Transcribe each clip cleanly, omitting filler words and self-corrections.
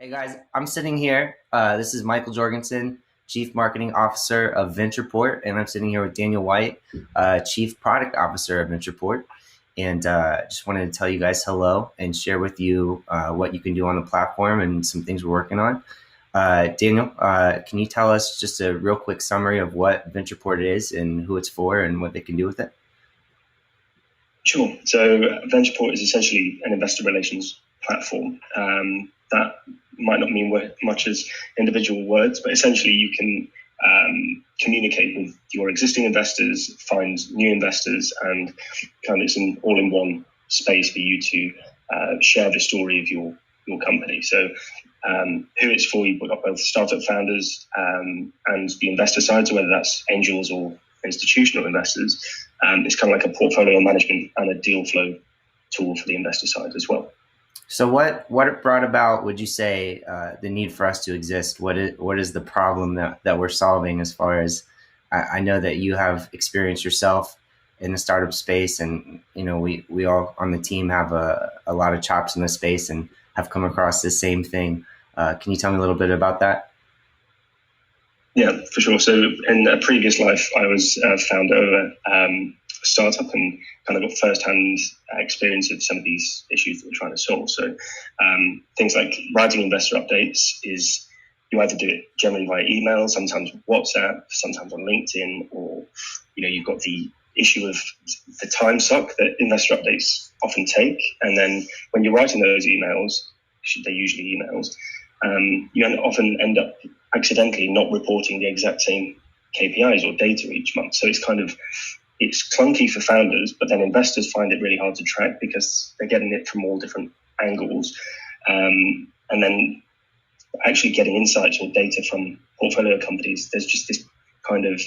Hey guys, I'm sitting here. This is Michael Jorgensen, Chief Marketing Officer of VenturePort, and I'm sitting here with Daniel White, Chief Product Officer of VenturePort. And just wanted to tell you guys hello and share with you what you can do on the platform and some things we're working on. Daniel, can you tell us just a real quick summary of what VenturePort is and who it's for and what they can do with it? Sure. So VenturePort is essentially an investor relations platform. That might not mean much as individual words, but essentially you can communicate with your existing investors, find new investors, and kind of it's an all-in-one space for you to share the story of your company. So who it's for, you've got both startup founders and the investor side, so whether that's angels or institutional investors. It's kind of like a portfolio management and a deal flow tool for the investor side as well. So what brought about, would you say, the need for us to exist? What is the problem that we're solving as far as, I know that you have experience yourself in the startup space, and we all on the team have a lot of chops in the space and have come across the same thing. Can you tell me a little bit about that? Yeah, for sure. So in a previous life, I was founder of a startup and kind of got first-hand experience of some of these issues that we're trying to solve. So things like writing investor updates is you either do it generally via email, sometimes WhatsApp, sometimes on LinkedIn, or you've got the issue of the time suck that investor updates often take. And then when you're writing those emails, they're usually emails, you often end up accidentally not reporting the exact same KPIs or data each month. So it's clunky for founders, but then investors find it really hard to track because they're getting it from all different angles. And then actually getting insights or data from portfolio companies, there's just this kind of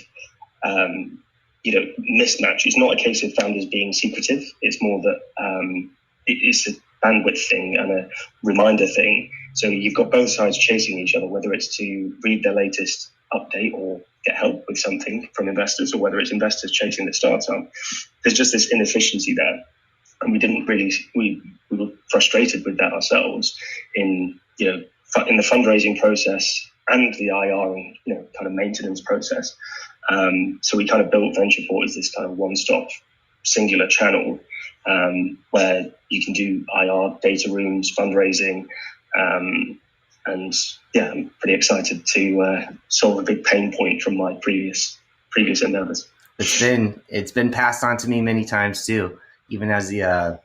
mismatch. It's not a case of founders being secretive. It's more that it's a bandwidth thing and a reminder thing. So you've got both sides chasing each other, whether it's to read the latest update or get help with something from investors, or whether it's investors chasing the startup. There's just this inefficiency there. And we were frustrated with that ourselves in the fundraising process and the IR and kind of maintenance process. So we kind of built VenturePort as this kind of one-stop singular channel where you can do IR, data rooms, fundraising, and yeah, I'm pretty excited to solve a big pain point from my previous endeavors. It's been passed on to me many times too, even as the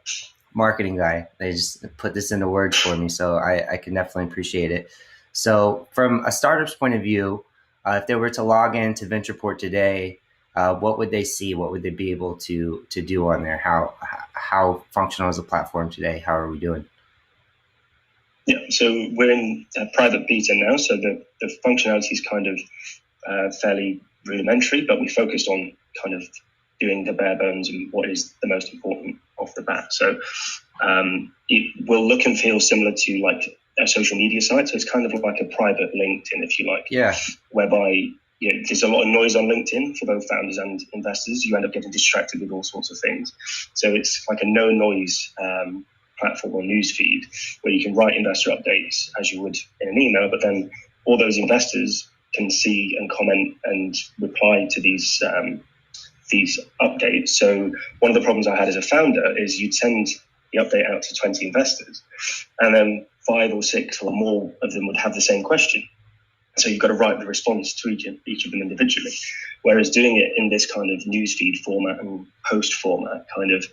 marketing guy. They just put this into words for me, so I can definitely appreciate it. So from a startup's point of view, if they were to log into VenturePort today, what would they see? What would they be able to do on there? How functional is the platform today? How are we doing? Yeah, so we're in private beta now, so the functionality is kind of fairly rudimentary, but we focused on kind of doing the bare bones and what is the most important off the bat. So it will look and feel similar to like a social media site, so it's kind of like a private LinkedIn, if you like. Yeah. Whereby there's a lot of noise on LinkedIn for both founders and investors. You end up getting distracted with all sorts of things. So it's like a no noise platform or news feed where you can write investor updates as you would in an email, but then all those investors can see and comment and reply to these updates. So one of the problems I had as a founder is you'd send the update out to 20 investors, and then 5 or 6 or more of them would have the same question. So you've got to write the response to each of them individually. Whereas doing it in this kind of newsfeed format and post format, kind of,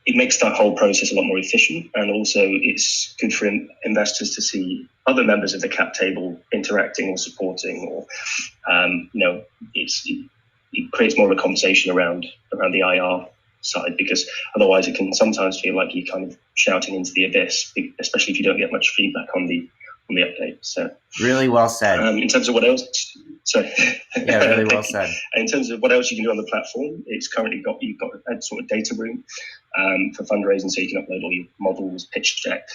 it makes that whole process a lot more efficient, and also it's good for investors to see other members of the cap table interacting or supporting, or it creates more of a conversation around the IR side, because otherwise it can sometimes feel like you're kind of shouting into the abyss, especially if you don't get much feedback on the update. So really well said. In terms of what else, yeah, really well said. In terms of what else you can do on the platform, it's currently you've got a sort of data room for fundraising, so you can upload all your models, pitch deck,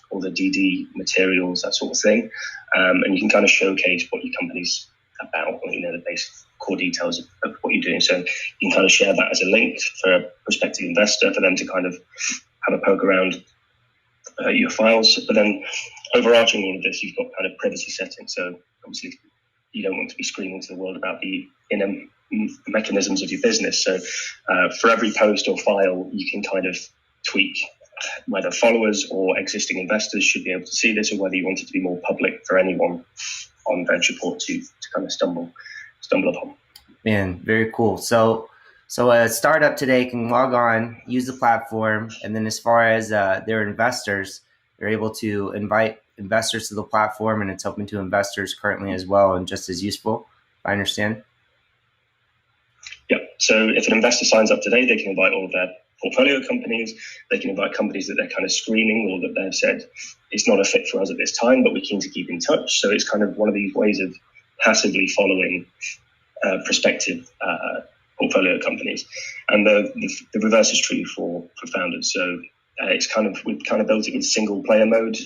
all the DD materials, that sort of thing, and you can kind of showcase what your company's about, or the basic core details of what you're doing. So you can kind of share that as a link for a prospective investor, for them to kind of have a poke around your files. But then overarching all of this, you've got kind of privacy settings. So obviously you don't want to be screaming to the world about the inner mechanisms of your business. So for every post or file, you can kind of tweak whether followers or existing investors should be able to see this, or whether you want it to be more public for anyone on VenturePort to kind of stumble upon. Man, very cool. So a startup today can log on, use the platform, and then as far as their investors, they're able to invite investors to the platform, and it's open to investors currently as well, and just as useful, if I understand. Yeah. So if an investor signs up today, they can invite all of their portfolio companies. They can invite companies that they're kind of screening or that they've said it's not a fit for us at this time, but we're keen to keep in touch. So it's kind of one of these ways of passively following prospective portfolio companies. And the reverse is true for founders. So we've kind of built it with single player mode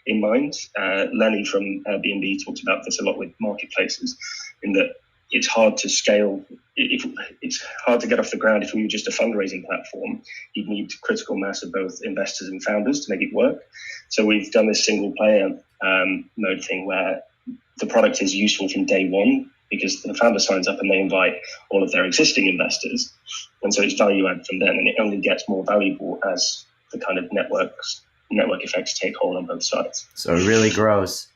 in mind. Lenny from Airbnb talks about this a lot with marketplaces, in that it's hard to scale. It's hard to get off the ground. If we were just a fundraising platform, you'd need critical mass of both investors and founders to make it work. So we've done this single player mode thing where the product is useful from day one, because the founder signs up and they invite all of their existing investors. And so it's value add from then, and it only gets more valuable as the kind of network effects take hold on both sides. So it really grows.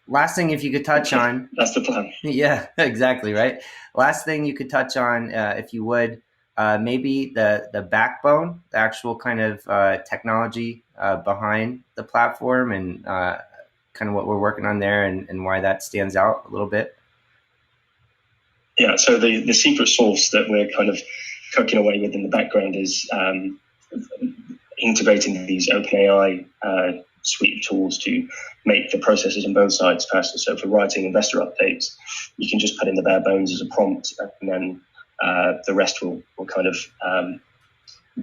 Last thing, if you could touch on. That's the plan. Yeah, exactly, right. Last thing you could touch on, if you would, maybe the backbone, the actual kind of technology behind the platform, and kind of what we're working on there, and why that stands out a little bit. Yeah, so the secret sauce that we're kind of cooking away with in the background is integrating these OpenAI suite of tools to make the processes on both sides faster. So for writing investor updates, you can just put in the bare bones as a prompt, and then the rest will kind of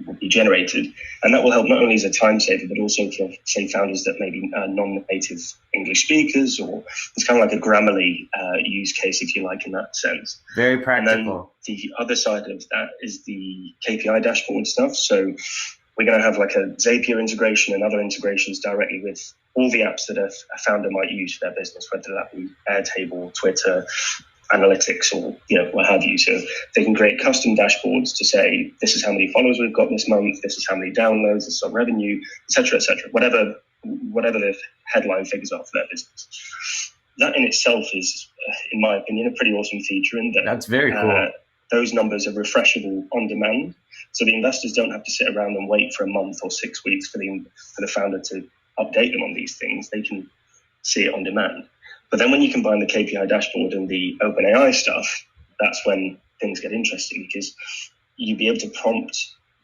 will be generated. And that will help not only as a time saver, but also for, say, founders that may be non-native English speakers, or it's kind of like a Grammarly use case, if you like, in that sense. Very practical. And then the other side of that is the KPI dashboard stuff. So we're going to have like a Zapier integration and other integrations directly with all the apps that a founder might use for their business, whether that be Airtable, Twitter, analytics, or what have you. So they can create custom dashboards to say, this is how many followers we've got this month, this is how many downloads, this is our revenue, etc., whatever the headline figures are for their business. That in itself is, in my opinion, a pretty awesome feature, in that that's very cool. Those numbers are refreshable on demand, so the investors don't have to sit around and wait for a month or 6 weeks for the founder to update them on these things. They can see it on demand. But then when you combine the KPI dashboard and the OpenAI stuff, that's when things get interesting, because you'll be able to prompt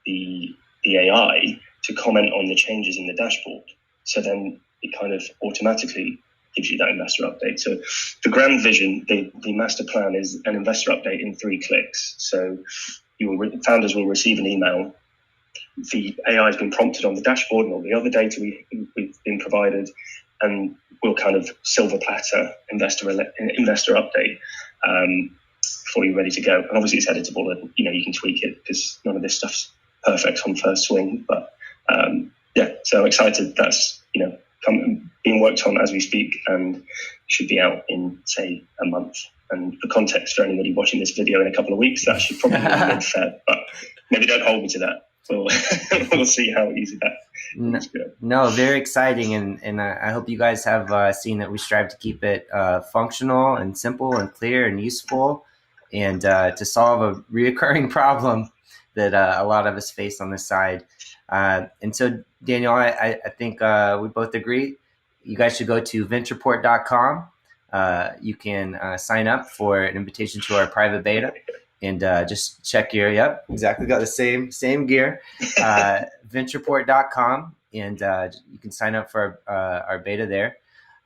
the AI to comment on the changes in the dashboard. So then it kind of automatically gives you that investor update. So the grand vision, the master plan, is an investor update in 3 clicks. So founders will receive an email. The AI has been prompted on the dashboard and all the other data we've been provided, and we'll kind of silver platter investor update for you, ready to go. And obviously it's editable, and you can tweak it, because none of this stuff's perfect on first swing. But so I'm excited. That's being worked on as we speak, and should be out in, say, a month. And for context, for anybody watching this video in a couple of weeks, that should probably be mid-Feb, but maybe don't hold me to that. We'll see how easy that is. No, very exciting, and I hope you guys have seen that we strive to keep it functional and simple and clear and useful, and to solve a reoccurring problem that a lot of us face on this side. And so, Daniel, I think we both agree you guys should go to VenturePort.com. You can sign up for an invitation to our private beta, and just check your, exactly, got the same gear, VenturePort.com, and you can sign up for our beta there.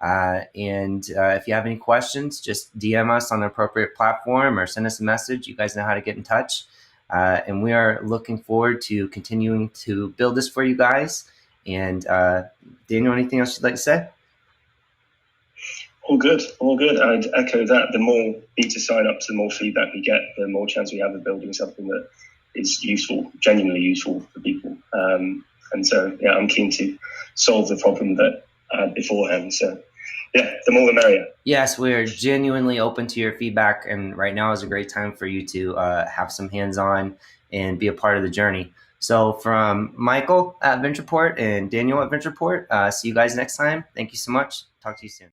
And if you have any questions, just DM us on the appropriate platform or send us a message. You guys know how to get in touch. And we are looking forward to continuing to build this for you guys. And Daniel, anything else you'd like to say? All good. I'd echo that. The more beta sign-ups, the more feedback we get, the more chance we have of building something that is useful, genuinely useful for people. And so, yeah, I'm keen to solve the problem that beforehand. So, yeah, the more the merrier. Yes, we're genuinely open to your feedback, and right now is a great time for you to have some hands-on and be a part of the journey. So, from Michael at VenturePort and Daniel at VenturePort, see you guys next time. Thank you so much. Talk to you soon.